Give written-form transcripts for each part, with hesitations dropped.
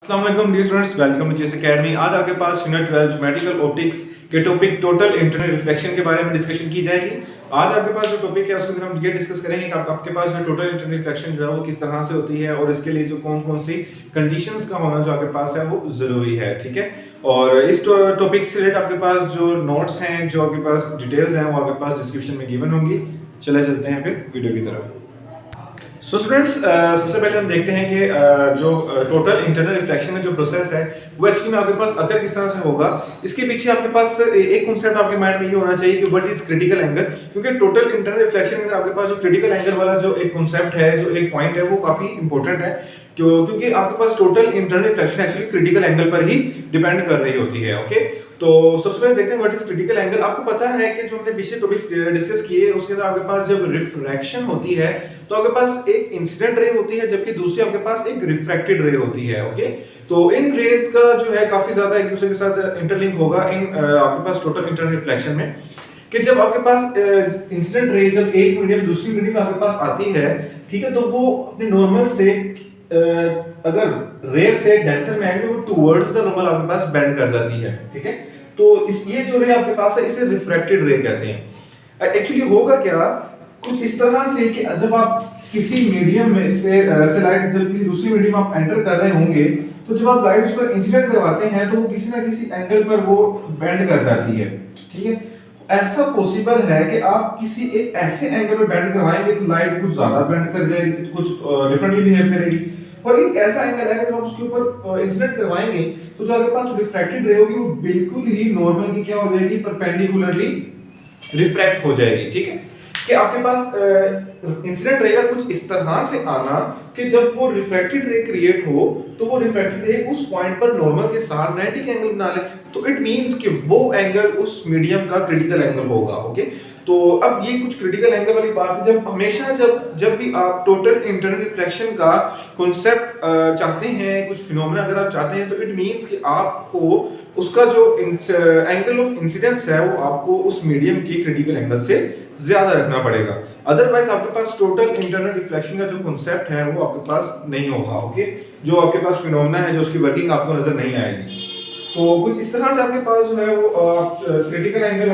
अस्सलाम वालेकुम dear students, welcome to JS academy. आज आपके पास यूनिट 12 ज्योमेट्रिकल ऑप्टिक्स के टॉपिक टोटल इंटरनल रिफ्लेक्शन के बारे में डिस्कशन की जाएगी। आज आपके पास जो टॉपिक है उसके अंदर हम ये डिस्कस करेंगे कि आपके पास जो टोटल इंटरनल रिफ्लेक्शन जो है वो किस तरह से होती है और इसके लिए जो कौन-कौन सी कंडीशंस का होना जो आपके पास है वो जरूरी है। ठीक है, और इस टॉपिक से रिलेटेड आपके पास जो नोट्स हैं, जो आपके पास डिटेल्स हैं, वो आपके पास डिस्क्रिप्शन में गिवन होंगी। चले चलते हैं फिर वीडियो की तरफ। सो स्टूडेंट्स, सबसे पहले हम देखते हैं कि जो टोटल इंटरनल रिफ्लेक्शन में जो प्रोसेस है वो एक्चुअली में आपके पास अगर किस तरह से होगा, इसके पीछे आपके पास एक कॉन्सेप्ट आपके माइंड में ये होना चाहिए कि व्हाट इज क्रिटिकल एंगल। क्योंकि टोटल इंटरनल रिफ्लेक्शन के अंदर आपके पास जो क्रिटिकल एंगल वाला जो एक कॉन्सेप्ट है, जो एक पॉइंट है, वो काफी इंपॉर्टेंट है। क्योंकि आपके पास total internal reflection actually critical angle पर ही डिपेंड कर रही होती है। ओके, तो सबसे पहले देखते हैं व्हाट इज क्रिटिकल एंगल। आपको पता है कि जो हमने पिछले टॉपिक्स डिस्कस किए उसके अंदर आपके पास जब रिफ्रैक्शन होती है तो आपके पास एक इंसिडेंट रे होती है, जबकि दूसरी आपके पास एक रिफ्रैक्टेड रे होती है। ओके, तो इन रेज का जो है काफी ज्यादा एक दूसरे के साथ इंटरलिंक होगा इन आपके पास टोटल इंटरनल रिफ्लेक्शन में। कि जब आपके पास इंसिडेंट रे जब एक मीडियम दूसरी मीडियम आपके पास आती है, ठीक है, तो वो अपने नॉर्मल से अगर रेयर से डेंसर में आएंगे वो टुवर्ड्स द नॉर्मल आपके पास बेंड कर जाती है। ठीक है, तो इस ये जो रे आपके पास है इसे रिफ्रैक्टेड रे कहते हैं। एक्चुअली होगा क्या कुछ इस तरह से कि जब आप किसी मीडियम में से लाइट जब किसी दूसरी मीडियम आप एंटर कर रहे होंगे, तो जब आप लाइट उस पर इंसिडेंट करवाते हैं तो वो किसी ना किसी एंगल पर वो बेंड कर जाती है। ठीक है, ऐसा पॉसिबल है कि आप किसी एक ऐसे एंगल पे बेंड करवाएंगे तो लाइट कुछ ज्यादा बेंड कर जाएगी, कुछ डिफरेंटली बिहेव करेगी। और एक ऐसा एंगल है कि जब आप उसके ऊपर इंसिडेंट करवाएंगे तो जो आपके पास रिफ्रैक्टेड रे होगी वो बिल्कुल ही नॉर्मल की क्या हो जाएगी, परपेंडिकुलरली रिफ्रैक्ट हो जाएगी। ठीक है, कि आपके पास इंसिडेंट रे का कुछ इस तरह से आना कि जब वो रिफ्रैक्टेड रे क्रिएट हो तो वो रिफ्रैक्टेड रे उस पॉइंट पर नॉर्मल के साथ 90 के एंगल बना ले, तो इट मींस कि वो एंगल उस मीडियम का क्रिटिकल एंगल होगा। ओके, तो अब ये कुछ क्रिटिकल एंगल वाली बात है। जब हमेशा जब भी आप टोटल इंटरनल रिफ्लेक्शन का कॉन्सेप्ट चाहते हैं, कुछ फिनोमेना अगर आप चाहते हैं, तो इट मींस कि आपको उसका जो एंगल ऑफ इंसिडेंस है वो आपको उस मीडियम के क्रिटिकल एंगल से ज्यादा रखना पड़ेगा। अदरवाइज आपके पास टोटल इंटरनल रिफ्लेक्शन का जो कॉन्सेप्ट है वो आपके पास नहीं होगा। ओके, जो आपके पास फिनोमेना है, जो उसकी वर्किंग आपको नजर नहीं आएगी। तो कुछ इस तरह से आपके पास जो है वो क्रिटिकल एंगल,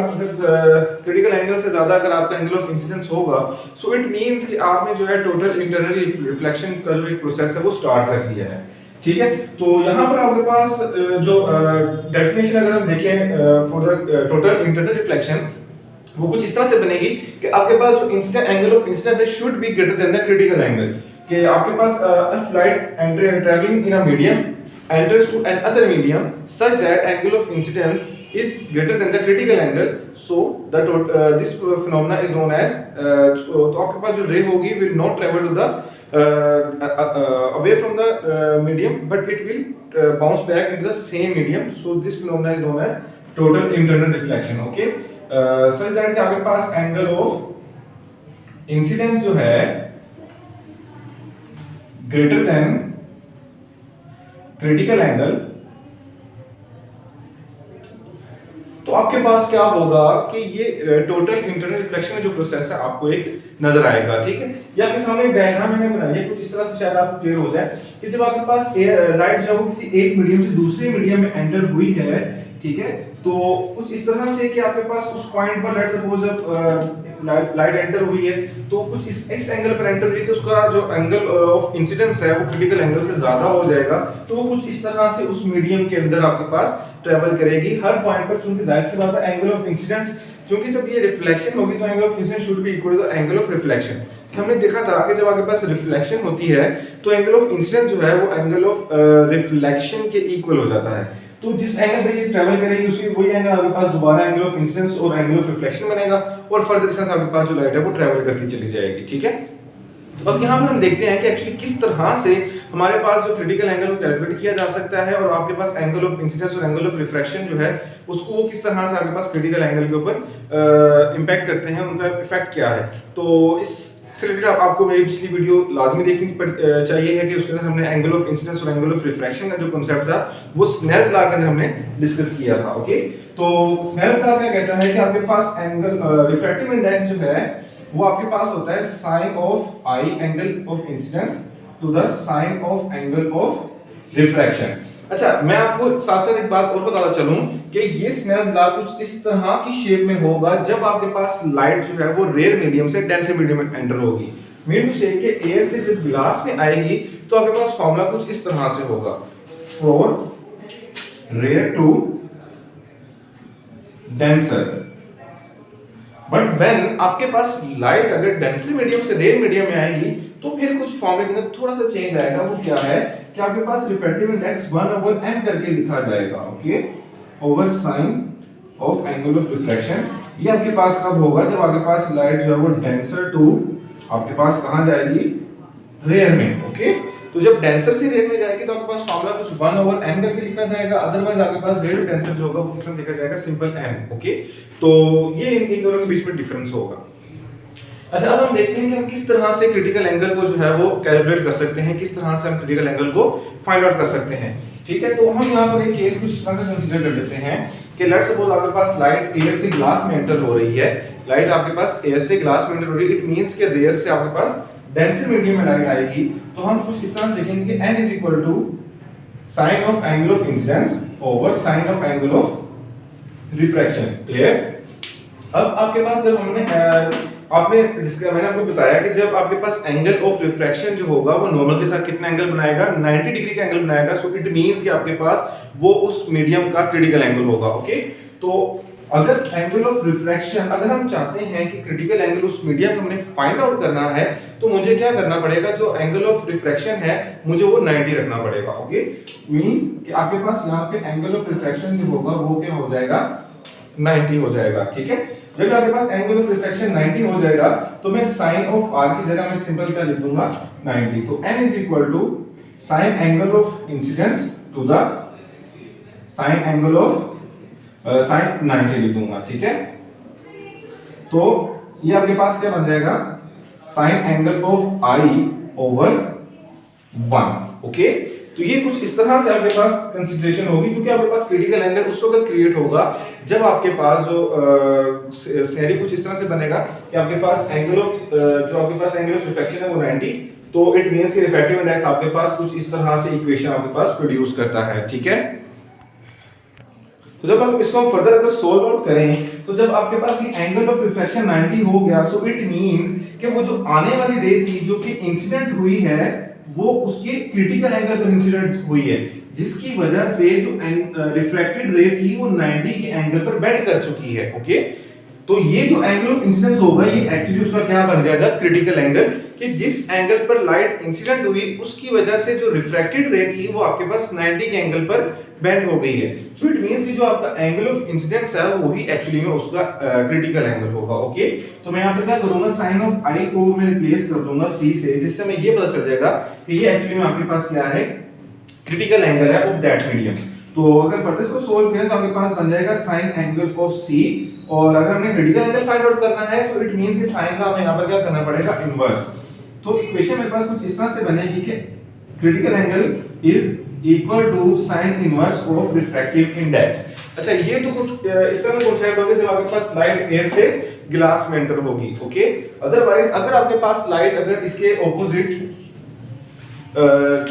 क्रिटिकल एंगल से ज्यादा अगर आपका एंगल ऑफ इंसिडेंस होगा, सो इट मींस कि आपने जो है टोटल इंटरनल रिफ्लेक्शन का जो एक प्रोसेस है वो स्टार्ट कर दिया है। ठीक है, तो यहाँ पर आपके पास जो डेफिनेशन अगर हम देखें for the total internal reflection, वो कुछ इस तरह से बनेगी कि आपके पास जो इंसिडेंट एंगल ऑफ इंसिडेंस है should be greater than the critical angle. कि आपके पास if light travelling in a medium enters to another medium such that angle of incidence is greater than the critical angle, so this phenomena is known as तो आपके पास जो रे होगी will not travel to the away from the medium but it will bounce back into the same medium, so this phenomena is known as total internal reflection. Okay, such that कि आपके पास angle of incidence जो है greater than critical angle, तो आपके पास क्या होगा कि ये टोटल इंटरनल रिफ्लेक्शन का जो प्रोसेस है आपको एक नजर आएगा। ठीक है, ये आपके सामने एक डायग्राम मैंने बनाई है, कुछ इस तरह से शायद आपको क्लियर हो जाए कि जब आपके पास लाइट जब वो किसी एक मीडियम से दूसरे मीडियम में एंटर हुई है, ठीक है, तो कुछ इस तरह से कि आपके पास उस पॉइंट पर लेट सपोज लाइट एंटर हुई है तो कुछ इस एंगल पर एंटर हुई कि उसका जो एंगल ऑफ इंसिडेंस है वो क्रिटिकल एंगल से ज्यादा हो जाएगा, तो वो कुछ इस तरह से उस मीडियम के अंदर आपके पास ट्रेवल करेगी हर पॉइंट पर। चूंकि जाहिर सी बात है एंगल ऑफ इंसिडेंस, क्योंकि जब ये रिफ्लेक्शन होगी तो angle of incidence should be equal to the angle of reflection. हमने देखा था कि जब आपके पास रिफ्लेक्शन होती है तो एंगल ऑफ इंसिडेंस जो है वो एंगल ऑफ रिफ्लेक्शन के इक्वल हो जाता है। तो जिस एंगल पे ये ट्रैवल करेगी उसी वही एंगल आपके पास दोबारा एंगल ऑफ इंसिडेंस और एंगल ऑफ रिफ्लेक्शन बनेगा और फर्दर डिस्टेंस आपके पास जो लाइट है वो ट्रैवल करती चली जाएगी। ठीक है, तो अब यहाँ पर हम देखते हैं कि एक्चुअली किस तरह से हमारे पास जो क्रिटिकल एंगल को कैलकुलेट किया जा सकता है और आपके पास एंगल ऑफ इंसिडेंस और एंगल ऑफ रिफ्रैक्शन जो है उसको वो किस तरह से आपके पास क्रिटिकल एंगल के ऊपर इंपैक्ट करते हैं, उनका इफेक्ट क्या है। तो इस से रिलेटेड आपको मेरी पिछली वीडियो लाजमी देखनी चाहिए है कि उसके अंदर हमने एंगल ऑफ इंसिडेंस और एंगल ऑफ रिफ्रैक्शन का जो कांसेप्ट था वो स्नेल्स लॉ के अंदर हमने डिस्कस किया था। ओके, तो स्नेल्स लॉ क्या कहता है कि आपके पास एंगल रिफ्रैक्टिव इंडेक्स जो है वो आपके पास होता है sin of i angle of incidence to the sin of angle of refraction. अच्छा, मैं आपको साथ साथ एक बात और बताना चलूं कि ये स्नेल्स लॉ कुछ इस तरह की शेप में होगा जब आपके पास लाइट जो है वो रेयर मीडियम से डेंसर मीडियम में एंटर होगी। मीन टू से कि एयर से जब ग्लास में आएगी तो आपके पास फॉर्मूला कुछ इस तरह से होगा, for rare to denser. But when आपके पास लाइट अगर डेंसर मीडियम से रेयर मीडियम में आएगी तो फिर कुछ फॉर्मूले के अंदर थोड़ा सा चेंज आएगा। वो क्या है कि आपके पास रिफ्रैक्टिव इंडेक्स 1/n करके लिखा जाएगा, okay, over sine of angle of refraction. ये आपके पास कब होगा जब आपके पास लाइट जो है वो डेंसर टू आपके पास कहां जाएगी, रेयर में, ओके। तो जब डेंसर से रेयर में जाएगी तो आपके पास फॉर्मूला कुछ 1/n करके लिखा जाएगा, अदरवाइज आपके पास रेयर टू डेंसर जो होगा वो किस तरह लिखा जाएगा, सिंपल n, ओके। तो ये इन दोनों के बीच में डिफरेंस होगा। अच्छा, अब हम देखते हैं कि हम किस तरह से क्रिटिकल एंगल को जो है वो कैलकुलेट कर सकते हैं, किस तरह से हम क्रिटिकल एंगल को फाइंड आउट कर सकते हैं, ठीक है। तो हम यहाँ पर एक केस कुछ इस तरह का कंसीडर कर लेते हैं कि लेट्स सपोज आपके पास लाइट एयर से ग्लास में एंटर हो रही है। लाइट आपके पास एयर से ग्लास में एंटर हो रही है, इट मींस कि रेयर से आपके पास डेंसर मीडियम में लाइट आएगी। तो हम कुछ इस तरह से लिखेंगे कि n is equal to sine of angle of incidence over sine of angle of refraction. Clear? अब आपके पास जब मैंने आपको बताया कि जब आपके पास एंगल ऑफ रिफ्रैक्शन जो होगा वो नॉर्मल के साथ कितना एंगल बनाएगा, 90 डिग्री का एंगल बनाएगा। सो इट मींस कि आपके पास वो उस मीडियम का क्रिटिकल एंगल होगा, ओके। तो अगर एंगल ऑफ रिफ्रैक्शन, अगर हम चाहते हैं कि क्रिटिकल एंगल उस मीडियम का हमने फाइंड आउट करना है तो मुझे क्या करना पड़ेगा, जो एंगल ऑफ रिफ्रैक्शन है मुझे वो 90 रखना पड़ेगा, ओके। मींस कि आपके पास यहाँ पे एंगल ऑफ रिफ्रैक्शन जो होगा वो क्या हो जाएगा, 90 हो जाएगा, ठीक है। जब आपके पास एंगल ऑफ रिफ्रैक्शन 90 हो जाएगा तो मैं साइन ऑफ r की जगह मैं सिंपल क्या लिख दूंगा, 90। तो n is equal to sine angle of incidence to the sine angle of sine 90 लिख दूंगा, ठीक है। तो ये आपके पास क्या बन जाएगा, sign angle of i over 1, okay. तो ये कुछ इस तरह से आपके पास कंसीडरेशन होगी, क्योंकि आपके पास क्रिटिकल एंगल उस वक्त क्रिएट होगा जब आपके पास जो सिनेरियो कुछ इस तरह से बनेगा कि आपके पास एंगल ऑफ रिफ्रैक्शन है वो 90, तो इट मींस कि रिफ्रैक्टिव इंडेक्स आपके पास कुछ इस तरह से इक्वेशन आपके पास प्रोड्यूस करता है, ठीक है। तो जब आप इसको हम फर्दर अगर सोल्व आउट करें तो जब आपके पास ये एंगल ऑफ रिफ्रैक्शन 90 हो गया, सो इट मींस कि वो जो आने वाली रे थी जो कि इंसिडेंट हुई है वो उसके क्रिटिकल एंगल पर इंसिडेंट हुई है, जिसकी वजह से जो रिफ्रैक्टेड रे थी वो 90 के एंगल पर बेंड कर चुकी है, ओके। तो ये जो एंगल ऑफ इंसिडेंस होगा ये एक्चुअली उसका क्या बन जाएगा, क्रिटिकल एंगल, कि जिस एंगल पर लाइट इंसिडेंट हुई उसकी वजह से जो रिफ्रैक्टेड रे थी वो आपके पास 90 के एंगल पर बेंड हो गई है। सो इट मींस कि जो आपका एंगल ऑफ इंसिडेंस है वो ही एक्चुअली में उसका क्रिटिकल एंगल होगा, ओके। तो मैं यहां पर क्या करूंगा, साइन ऑफ i को मैं रिप्लेस कर दूंगा c से, जिससे मैं ये पता चल जाएगा कि ये एक्चुअली में आपके पास क्या है, क्रिटिकल एंगल है ऑफ दैट मीडियम। तो अगर फर्दर इसको सोल्व करें तो आपके पास बन जाएगा साइन एंगल ऑफ c, और अगर हमें क्रिटिकल एंगल फाइंड आउट करना है तो इट मींस कि साइन का हमें यहां पर क्या करना पड़ेगा, इनवर्स। तो इक्वेशन मेरे पास कुछ इस तरह से बनेगी कि critical angle is equal to sine inverse of refractive index. अच्छा, ये तो कुछ इस तरह कॉन्सेप्ट होगा जब आपके पास लाइट एयर से ग्लास में एंटर होगी, ओके। अदरवाइज अगर आपके पास लाइट अगर इसके ऑपोजिट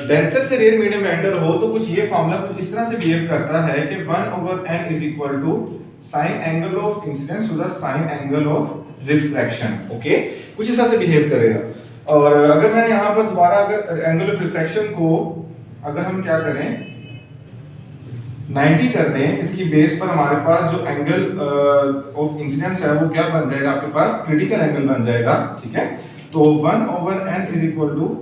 डेंसर से रेयर मीडियम में एंटर हो तो कुछ ये फार्मूला कुछ इस तरह से बिहेव करता है कि 1/n is equal to sine angle of incidence to the sine angle of refraction, okay. कुछ इस तरह से बिहेव करेगा। और अगर मैंने यहां पर दोबारा अगर एंगल ऑफ रिफ्रैक्शन को अगर हम क्या करें 90 कर दें, जिसकी बेस पर हमारे पास जो एंगल ऑफ इंसिडेंस है वो क्या बन जाएगा, आपके पास क्रिटिकल एंगल बन जाएगा, ठीक है। तो 1/n is equal to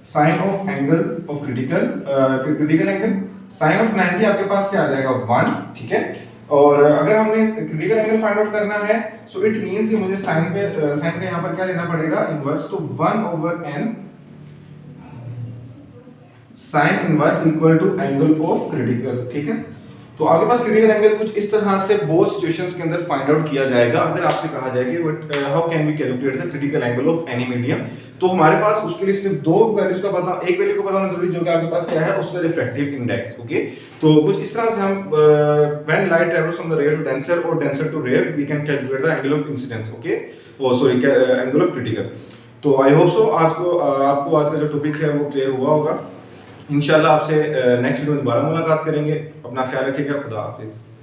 sine of angle of critical angle, sine of 90 आपके पास क्या आ जाएगा, 1, ठीक है। और अगर हमने क्रिटिकल एंगल फाइंड आउट करना है सो इट मींस कि मुझे साइन का यहां पर क्या लेना पड़ेगा, इनवर्स। तो 1/n sine inverse equal to angle of critical, ठीक है। तो आपके पास क्रिटिकल एंगल कुछ इस तरह से बहुत सिचुएशंस के अंदर फाइंड आउट किया जाएगा। अगर आपसे कहा जाए कि how can we calculate the critical angle of any medium, तो हमारे पास उसके लिए सिर्फ दो वैल्यूज का पता, एक वैल्यू को पता होना जरूरी जो कि आपके पास क्या है, उसका रिफ्रैक्टिव इंडेक्स, ओके। तो कुछ इस तरह से हम when light travels from the rare to denser और denser to rare we can calculate the angle of incidence, okay, oh sorry angle of critical. तो आई होप सो आपको आज का जो टॉपिक है वो क्लियर हुआ होगा। इंशाल्लाह आपसे नेक्स्ट वीडियो में दोबारा मुलाकात करेंगे। अपना ख्याल रखिएगा। खुदा हाफिज़।